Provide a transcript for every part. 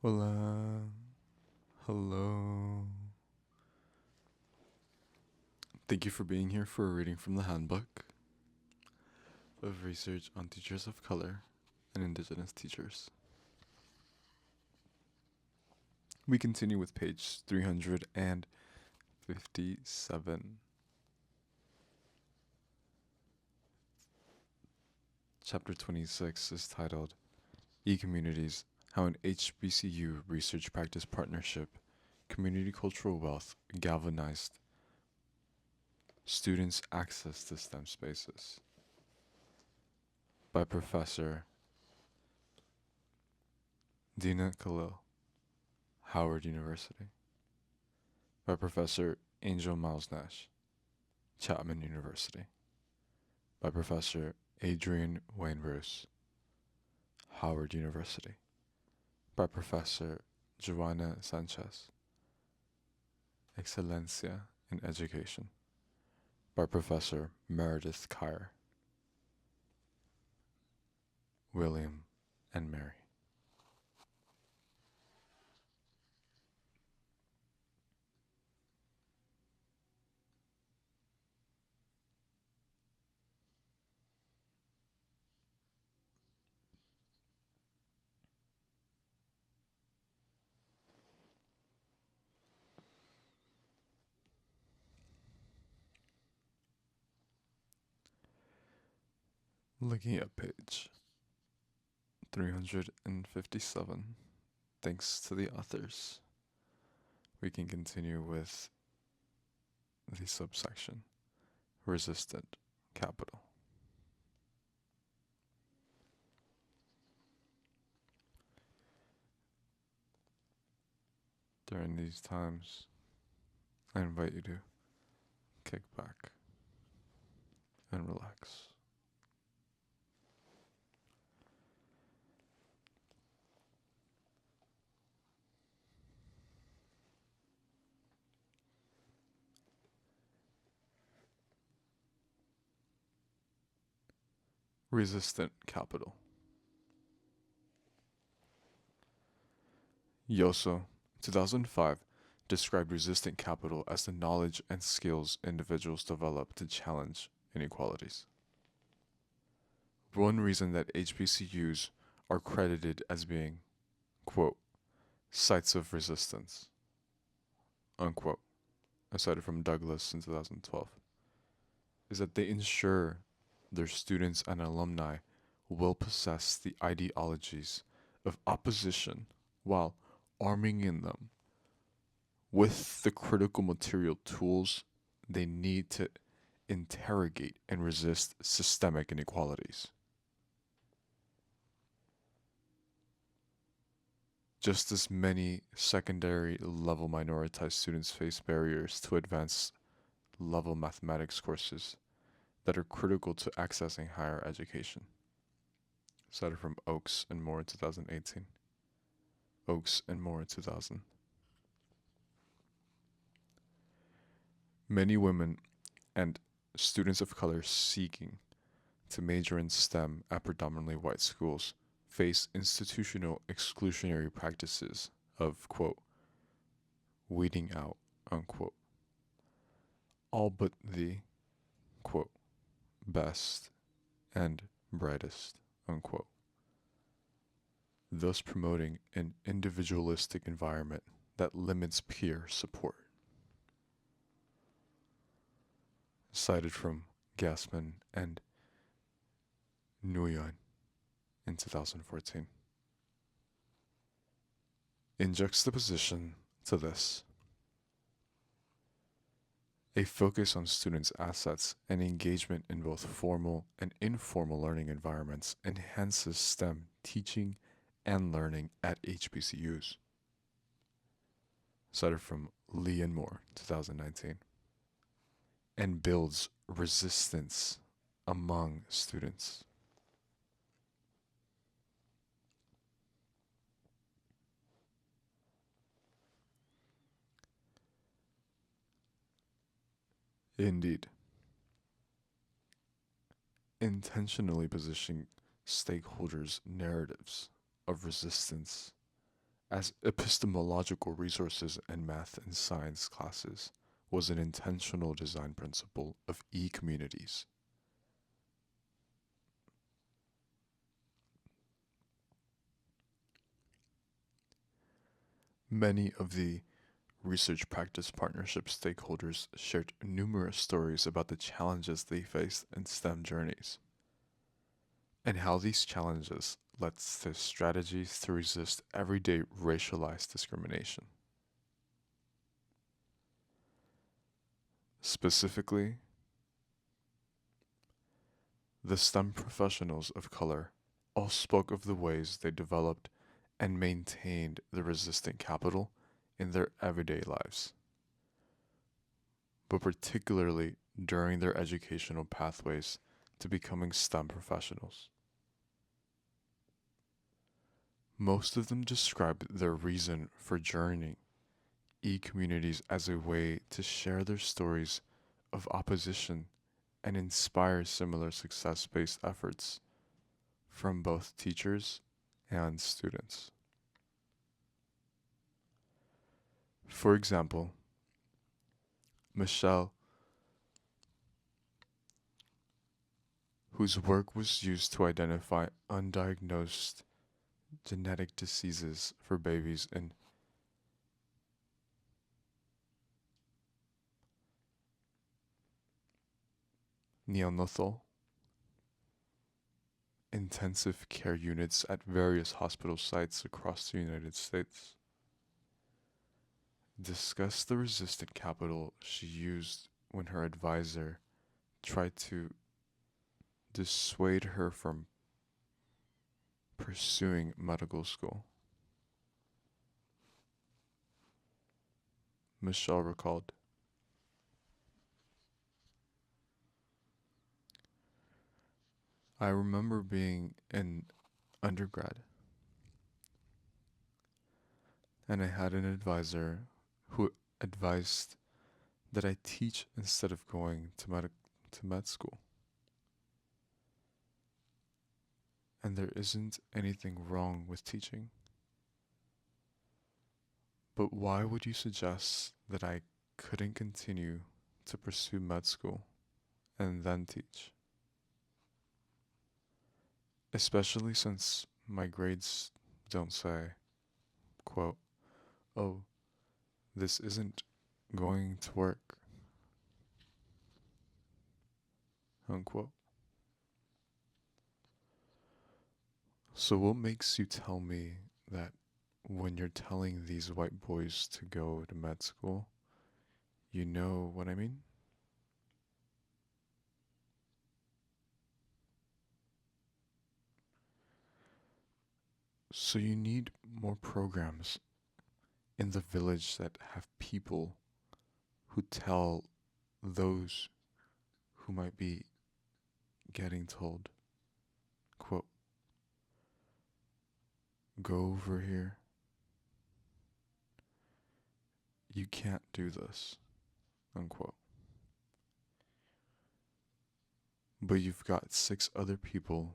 Hola. Hello. Thank you for being here for a reading from the Handbook of Research on Teachers of Color and Indigenous Teachers. We continue with page 357. Chapter 26 is titled E-Communities, How an HBCU Research Practice Partnership, Community Cultural Wealth, Galvanized Students' Access to STEM Spaces, by Professor Deena Khalil, Howard University, by Professor Angel Miles Nash, Chapman University, by Professor Adrian Wayne Bruce, Howard University, by Professor Joanna Sanchez, Excelencia in Education, by Professor Meredith Kier, William and Mary. Looking at page 357, thanks to the authors, we can continue with the subsection, resistant capital. During these times, I invite you to kick back and relax. Resistant capital. Yoso, 2005, described resistant capital as the knowledge and skills individuals develop to challenge inequalities. One reason that HBCUs are credited as being, quote, sites of resistance, unquote, cited from Douglas in 2012, is that they ensure their students and alumni will possess the ideologies of opposition while arming in them with the critical material tools they need to interrogate and resist systemic inequalities. Just as many secondary level minoritized students face barriers to advanced level mathematics courses that are critical to accessing higher education. Cited from Oakes and Moore in 2018. Oakes and Moore in 2000. Many women and students of color seeking to major in STEM at predominantly white schools face institutional exclusionary practices of, quote, weeding out, unquote, all but the, quote, best and brightest, unquote, thus promoting an individualistic environment that limits peer support. Cited from Gassman and Nguyen in 2014. In juxtaposition to this, a focus on students' assets and engagement in both formal and informal learning environments enhances STEM teaching and learning at HBCUs. Cited from Lee and Moore, 2019. And builds resistance among students. Indeed, intentionally positioning stakeholders' narratives of resistance as epistemological resources in math and science classes was an intentional design principle of e-communities. Many of the research practice partnership stakeholders shared numerous stories about the challenges they faced in STEM journeys, and how these challenges led to strategies to resist everyday racialized discrimination. Specifically, the STEM professionals of color all spoke of the ways they developed and maintained the resistant capital in their everyday lives, but particularly during their educational pathways to becoming STEM professionals. Most of them described their reason for joining e-communities as a way to share their stories of opposition and inspire similar success-based efforts from both teachers and students. For example, Michelle, whose work was used to identify undiagnosed genetic diseases for babies in neonatal intensive care units at various hospital sites across the United States, discussed the resistant capital she used when her advisor tried to dissuade her from pursuing medical school. Michelle recalled, "I remember being in undergrad, and I had an advisor who advised that I teach instead of going to med school. And there isn't anything wrong with teaching. But why would you suggest that I couldn't continue to pursue med school and then teach? Especially since my grades don't say, quote, oh, this isn't going to work, unquote. So what makes you tell me that when you're telling these white boys to go to med school, you know what I mean? So you need more programs in the village that have people who tell those who might be getting told, quote, go over here. You can't do this, unquote. But you've got 6 other people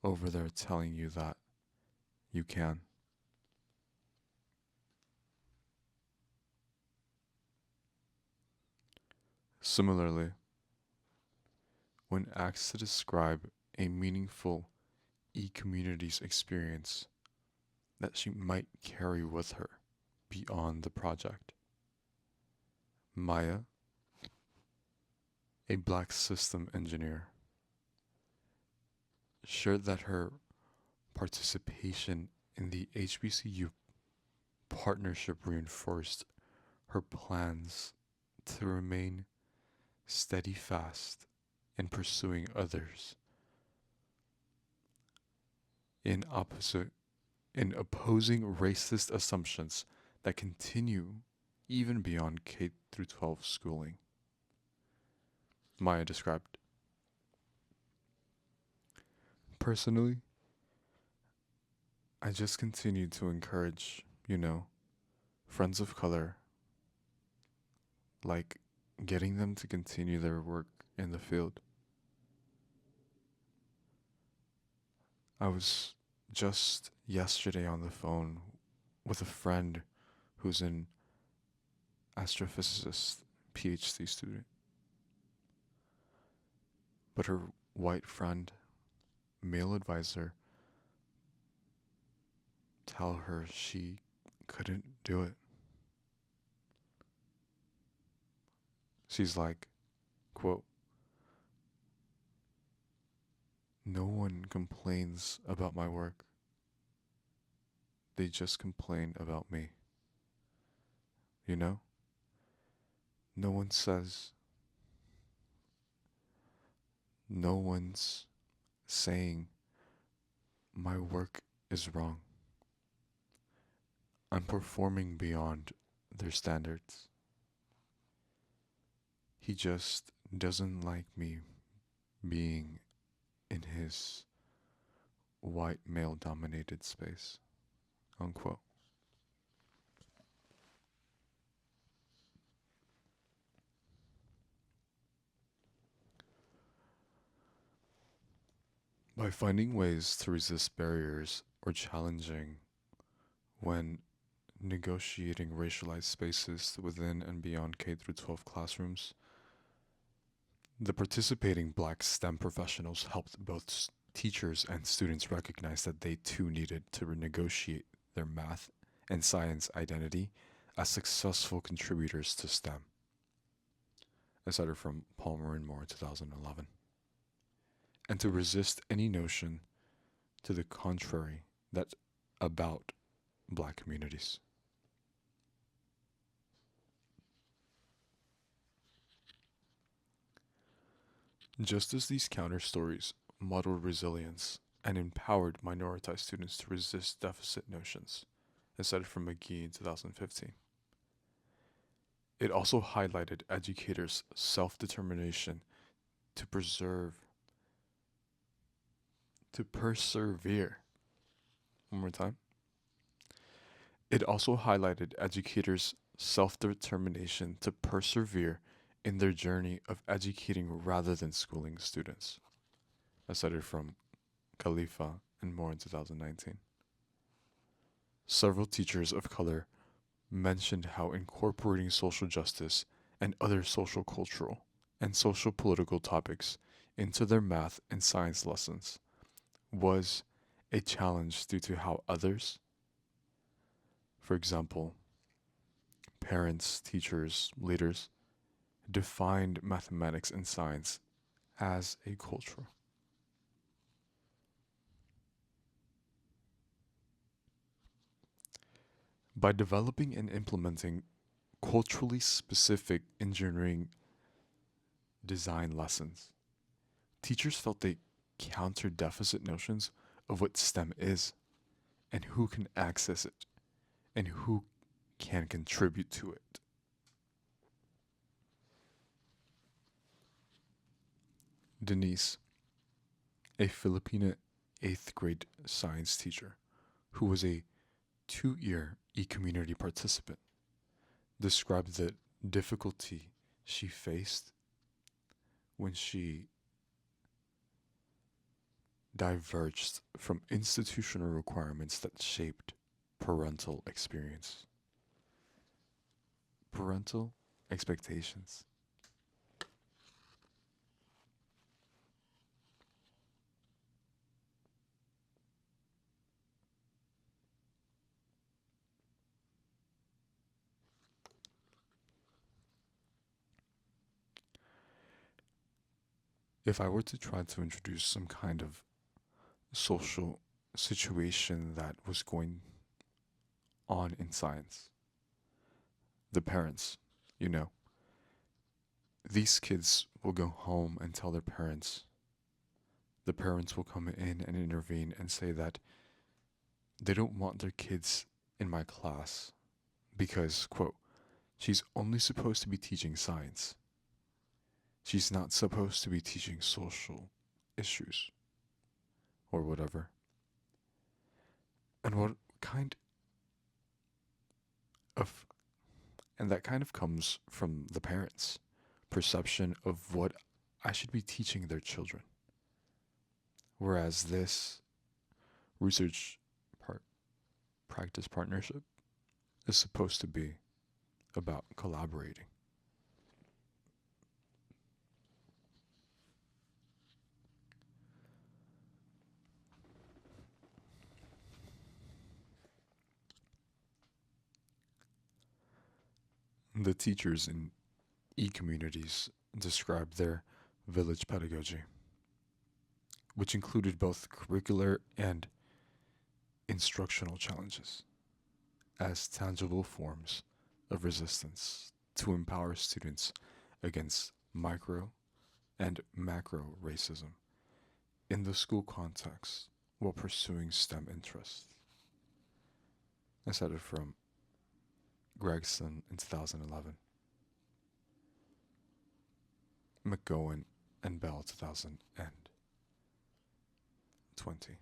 over there telling you that you can. Similarly, when asked to describe a meaningful e-community's experience that she might carry with her beyond the project, Maya, a black system engineer, shared that her participation in the HBCU partnership reinforced her plans to remain steadfast in pursuing others in opposing racist assumptions that continue even beyond K through 12 schooling. Maya described, personally, I just continue to encourage, friends of color, like getting them to continue their work in the field. I was just yesterday on the phone with a friend who's an astrophysicist, PhD student. But her white friend, male advisor, tell her she couldn't do it. She's like, quote, "No one complains about my work. They just complain about me. You know? No one says, no one's saying my work is wrong. I'm performing beyond their standards. He just doesn't like me being in his white male dominated space." Unquote. By finding ways to resist barriers or challenging when negotiating racialized spaces within and beyond K through 12 classrooms, the participating black STEM professionals helped both teachers and students recognize that they too needed to renegotiate their math and science identity as successful contributors to STEM. A cited from Palmer and Moore, 2011. And to resist any notion to the contrary that about black communities. Just as these counter stories modeled resilience and empowered minoritized students to resist deficit notions, as cited from McGee in 2015, it also highlighted educators' self-determination to persevere. One more time. It also highlighted educators' self-determination to persevere in their journey of educating rather than schooling students, as cited from Khalifa and Moore in 2019. Several teachers of color mentioned how incorporating social justice and other social cultural and social political topics into their math and science lessons was a challenge due to how others, for example, parents, teachers, leaders, defined mathematics and science as a culture. By developing and implementing culturally specific engineering design lessons, teachers felt they countered deficit notions of what STEM is and who can access it and who can contribute to it. Denise, a Filipina 8th grade science teacher who was a 2-year e-community participant, described the difficulty she faced when she diverged from institutional requirements that shaped parental experience. Parental expectations. If I were to try to introduce some kind of social situation that was going on in science, the parents, you know, these kids will go home and tell their parents. The parents will come in and intervene and say that they don't want their kids in my class because, quote, she's only supposed to be teaching science. She's not supposed to be teaching social issues or whatever. And what kind of, and that kind of comes from the parents' perception of what I should be teaching their children. Whereas this research practice partnership is supposed to be about collaborating. The teachers in e-communities described their village pedagogy, which included both curricular and instructional challenges, as tangible forms of resistance to empower students against micro and macro racism in the school context while pursuing STEM interests. I said it from Gregson in 2011, McGowan and Bell 2020.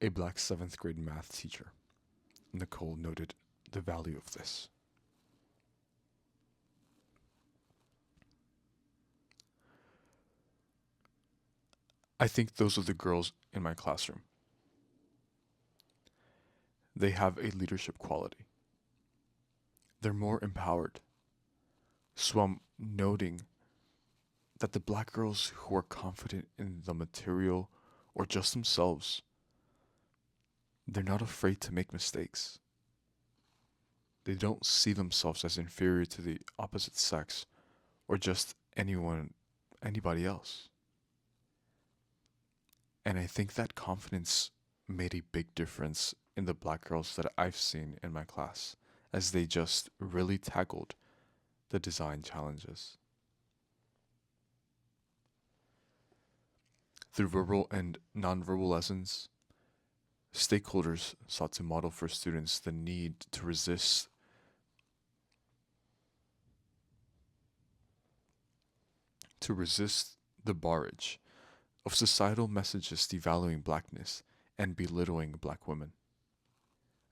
A black 7th grade math teacher, Nicole, noted the value of this. I think those are the girls in my classroom. They have a leadership quality. They're more empowered. So I'm noting that the black girls who are confident in the material or just themselves, they're not afraid to make mistakes. They don't see themselves as inferior to the opposite sex or just anybody else. And I think that confidence made a big difference in the black girls that I've seen in my class, as they just really tackled the design challenges. Through verbal and nonverbal lessons, stakeholders sought to model for students the need to resist the barrage of societal messages devaluing blackness and belittling black women.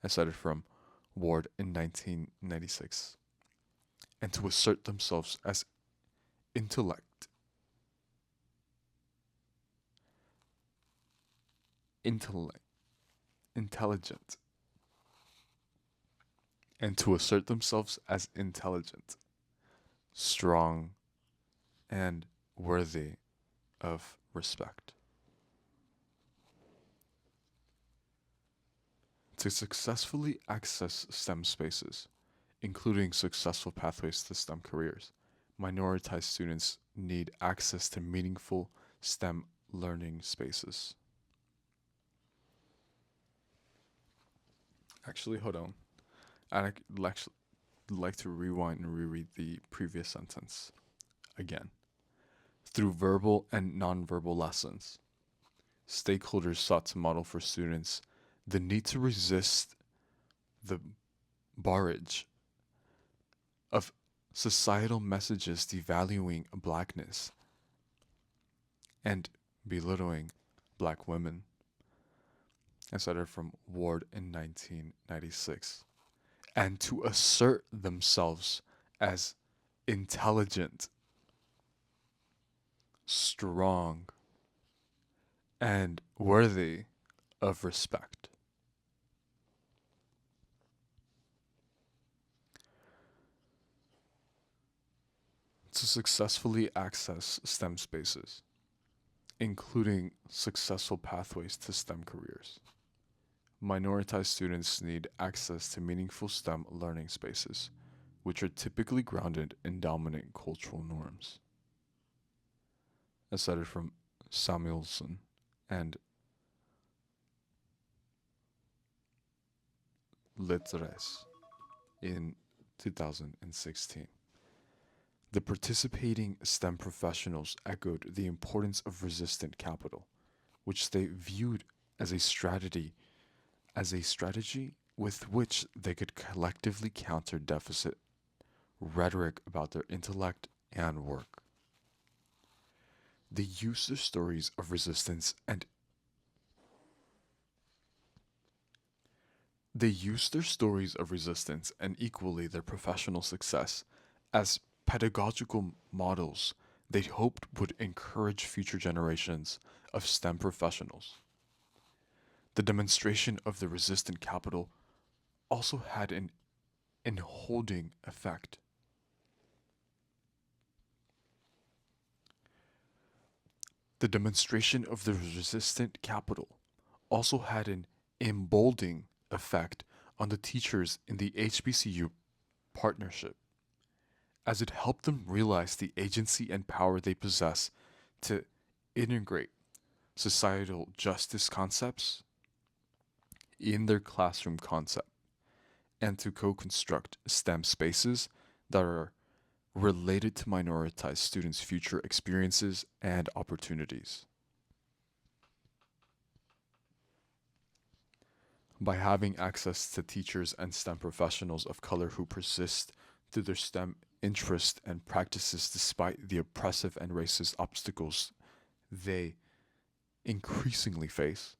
I cited from Ward in 1996. And to assert themselves as intellect, intelligent, and to assert themselves as intelligent, strong, and worthy of respect. To successfully access STEM spaces, including successful pathways to STEM careers, minoritized students need access to meaningful STEM learning spaces. Actually, hold on. I'd like to rewind and reread the previous sentence again. Through verbal and nonverbal lessons, stakeholders sought to model for students the need to resist the barrage of societal messages devaluing blackness and belittling black women. I cited from Ward in 1996. And to assert themselves as intelligent, strong, and worthy of respect. To successfully access STEM spaces, including successful pathways to STEM careers, minoritized students need access to meaningful STEM learning spaces, which are typically grounded in dominant cultural norms. As cited from Samuelson and Lettres in 2016. The participating STEM professionals echoed the importance of resistant capital, which they viewed as a strategy with which they could collectively counter deficit rhetoric about their intellect and work. They used their stories of resistance and equally their professional success as pedagogical models they hoped would encourage future generations of STEM professionals. The demonstration of the resistant capital also had an enholding effect. The demonstration of the resistant capital also had an emboldening effect on the teachers in the HBCU partnership, as it helped them realize the agency and power they possess to integrate societal justice concepts in their classroom concept and to co-construct STEM spaces that are related to minoritized students' future experiences and opportunities. By having access to teachers and STEM professionals of color who persist through their STEM interests and practices despite the oppressive and racist obstacles they increasingly face,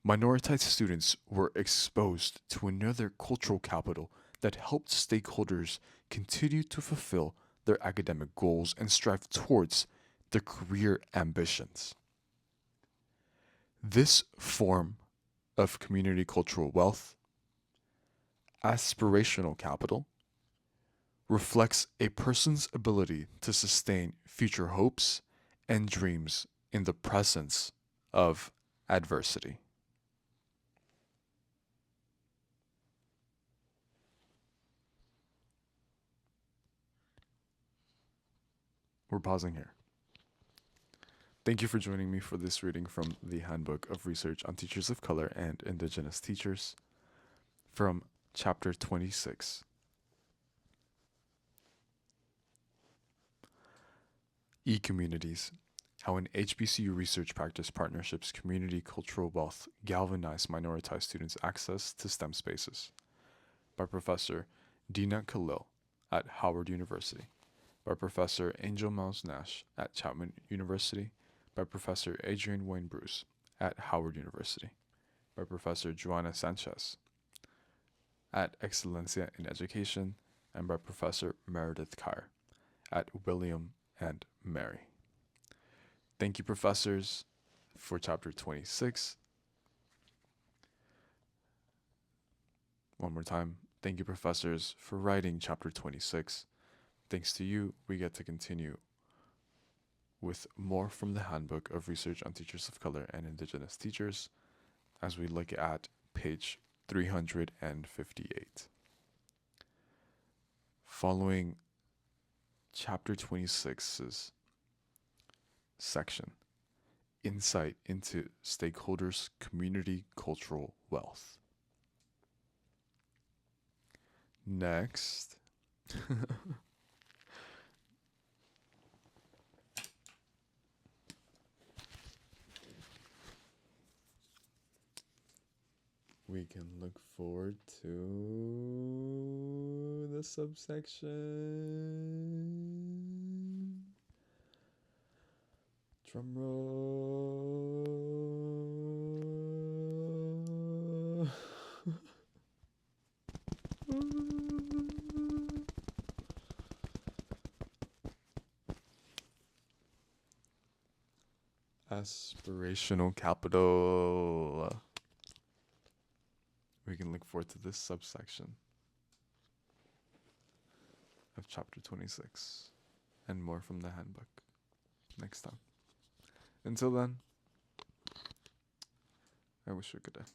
minoritized students were exposed to another cultural capital that helped stakeholders continue to fulfill their academic goals and strive towards their career ambitions. This form of community cultural wealth, aspirational capital, reflects a person's ability to sustain future hopes and dreams in the presence of adversity. We're pausing here. Thank you for joining me for this reading from the Handbook of Research on Teachers of Color and Indigenous Teachers from Chapter 26. E-communities. How an HBCU research practice partnerships community cultural wealth galvanize minoritized students' access to STEM spaces. By Professor Deena Khalil at Howard University. By Professor Angel Miles Nash at Chapman University. By Professor Adrian Wayne Bruce at Howard University. By Professor Joanna Sanchez at Excelencia in Education. And by Professor Meredith Kier at William and Mary. Thank you, professors, for Chapter 26. One more time, thank you, professors, for writing Chapter 26. Thanks to you, we get to continue with more from the Handbook of Research on Teachers of Color and Indigenous Teachers as we look at page 358. Following Chapter 26's section, Insight into Stakeholders' Community Cultural Wealth. Next, we can look forward to the subsection. Drum roll. Aspirational capital. We can look forward to this subsection of Chapter 26 and more from the Handbook next time. Until then, I wish you a good day.